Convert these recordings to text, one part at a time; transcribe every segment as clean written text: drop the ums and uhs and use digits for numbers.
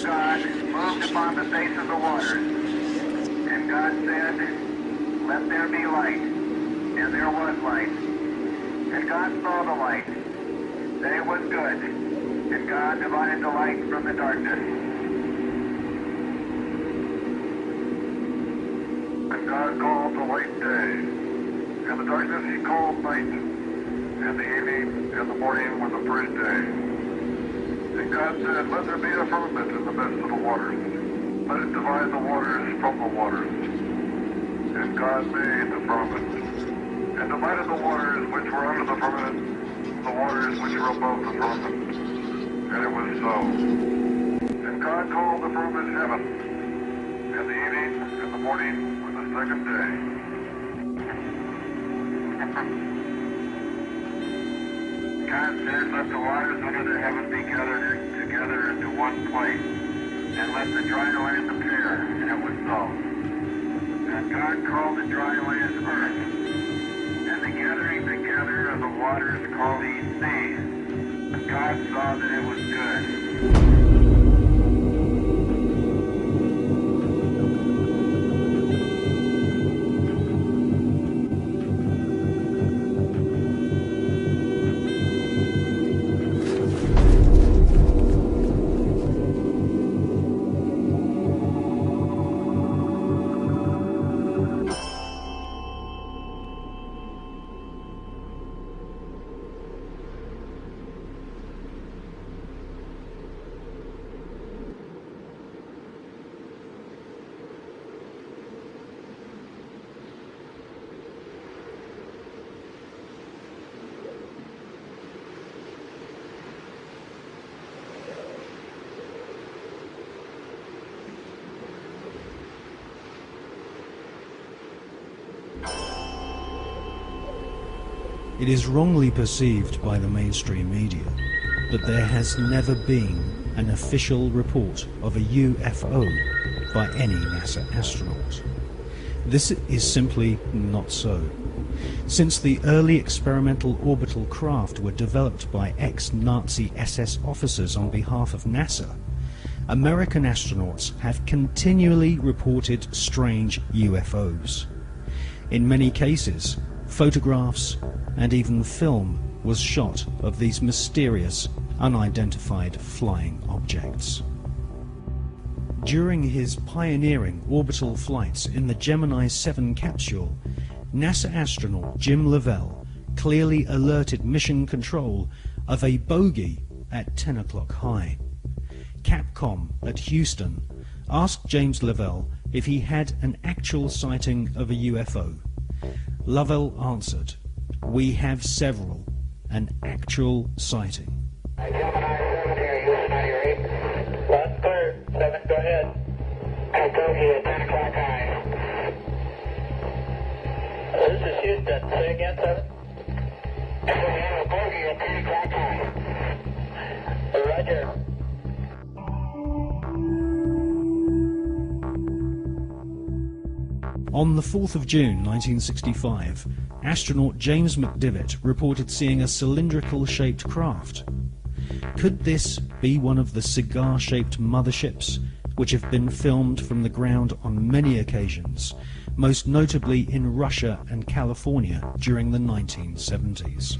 God moved upon the face of the waters. And God said, "Let there be light." And there was light. And God saw the light, that it was good. And God divided the light from the darkness. And God called the light day, and the darkness he called night. And the evening and the morning were the first day. And God said, "Let there be a firmament in the midst of the waters. Let it divide the waters from the waters." And God made the firmament, and divided the waters which were under the firmament, the waters which were above the firmament. And it was so. And God called the firmament heaven, and the evening and the morning were the second day. God said, "Let the waters under the heaven be gathered together into one place, and let the dry land appear." And it was so. And God called the dry land earth, and the gathering together of the waters called he sea. And God saw that it was good. It is wrongly perceived by the mainstream media that there has never been an official report of a UFO by any NASA astronaut. This is simply not so. Since the early experimental orbital craft were developed by ex-Nazi SS officers on behalf of NASA, American astronauts have continually reported strange UFOs. In many cases, photographs and even film was shot of these mysterious, unidentified flying objects. During his pioneering orbital flights in the Gemini 7 capsule, NASA astronaut Jim Lovell clearly alerted Mission Control of a bogey at 10 o'clock high. Capcom at Houston asked James Lovell if he had an actual sighting of a UFO. Lovell answered, "We have several, an actual sighting." Gemini 7 here, Houston, are you ready? That's clear. 7, go ahead. I told you at 10 o'clock high. This is Houston. Say again, 7? We have a bogey at 10 o'clock high. Roger. On the 4th of June 1965, astronaut James McDivitt reported seeing a cylindrical-shaped craft. Could this be one of the cigar-shaped motherships which have been filmed from the ground on many occasions, most notably in Russia and California during the 1970s?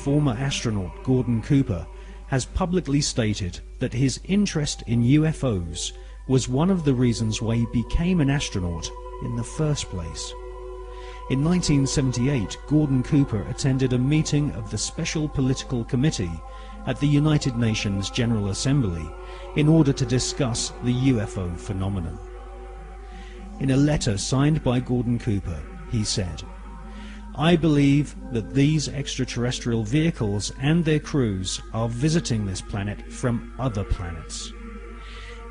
Former astronaut Gordon Cooper has publicly stated that his interest in UFOs was one of the reasons why he became an astronaut in the first place. In 1978, Gordon Cooper attended a meeting of the Special Political Committee at the United Nations General Assembly in order to discuss the UFO phenomenon. In a letter signed by Gordon Cooper, he said, "I believe that these extraterrestrial vehicles and their crews are visiting this planet from other planets.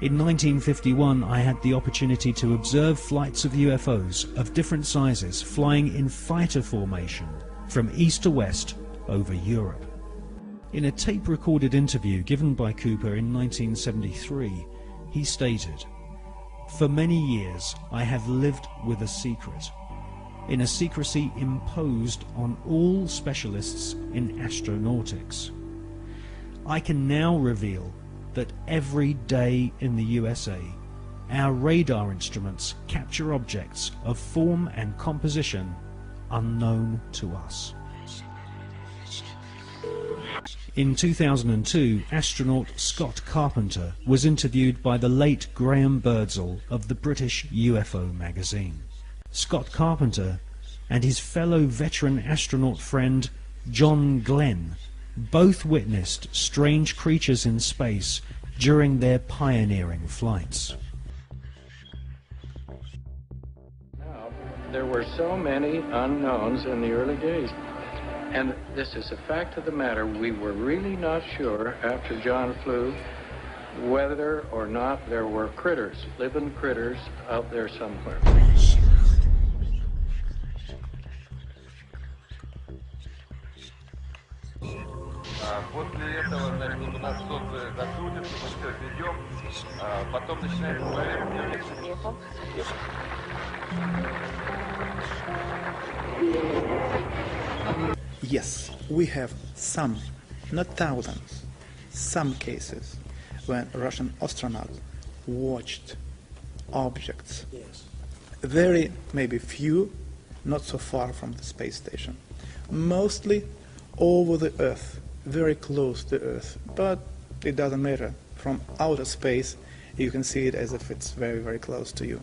In 1951, I had the opportunity to observe flights of UFOs of different sizes flying in fighter formation from east to west over Europe. In a tape-recorded interview given by Cooper in 1973, he stated, "For many years I have lived with a secret, in a secrecy imposed on all specialists in astronautics. I can now reveal that every day in the USA, our radar instruments capture objects of form and composition unknown to us." In 2002, astronaut Scott Carpenter was interviewed by the late Graham Birdsall of the British UFO magazine. Scott Carpenter and his fellow veteran astronaut friend John Glenn both witnessed strange creatures in space during their pioneering flights. There were so many unknowns in the early days. And this is a fact of the matter. We were really not sure after John flew whether or not there were critters, living critters out there somewhere. После этого, значит, у нас солнце закрутится, мы все ведем, потом начинается поверхность. Yes, we have some, not thousands, some cases when Russian astronauts watched objects. Yes. Very, maybe few, not so far from the space station. Mostly over the Earth, very close to Earth, but it doesn't matter. From outer space, you can see it as if it's very, very close to you.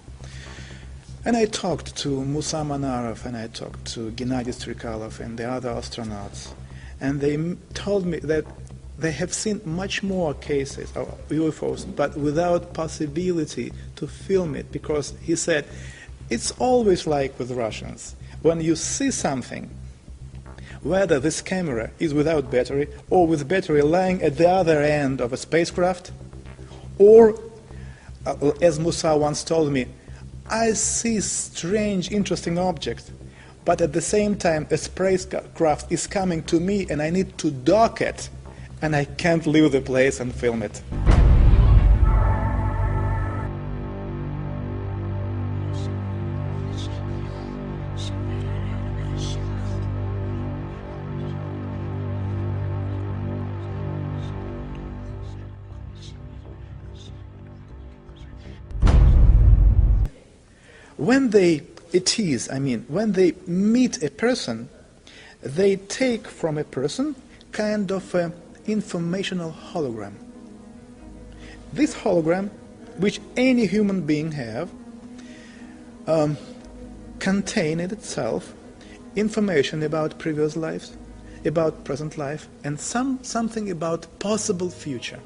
And I talked to Musa Manarov and I talked to Gennady Strikalov and the other astronauts, and they told me that they have seen much more cases of UFOs, but without possibility to film it, because he said, it's always like with Russians. When you see something, whether this camera is without battery or with battery lying at the other end of a spacecraft, or, as Musa once told me, I see strange, interesting objects, but at the same time a spacecraft is coming to me and I need to dock it, and I can't leave the place and film it. When when they meet a person, they take from a person kind of an informational hologram. This hologram, which any human being have, contain in itself information about previous lives, about present life, and something about possible future.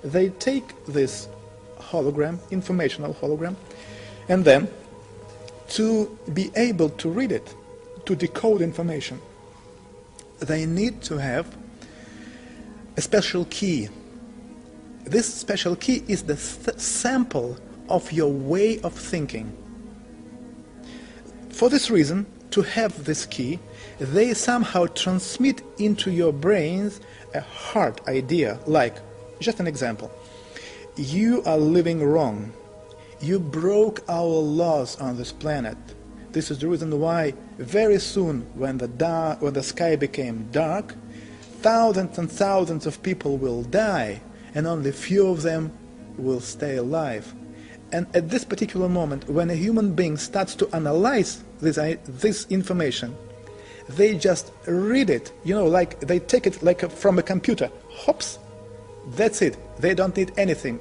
They take this hologram, informational hologram, and then to be able to read it, to decode information, they need to have a special key. This special key is the sample of your way of thinking. For this reason, to have this key, they somehow transmit into your brains a hard idea, like, just an example, you are living wrong. You broke our laws on this planet. This is the reason why very soon, when the sky became dark, thousands and thousands of people will die, and only few of them will stay alive. And at this particular moment, when a human being starts to analyze this information, they just read it, like they take it like from a computer. Hops, that's it. They don't need anything.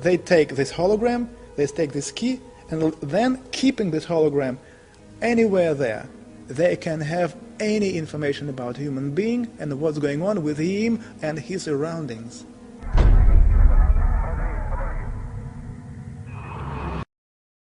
They take this hologram, they take this key, and then keeping this hologram anywhere there, they can have any information about human being and what's going on with him and his surroundings.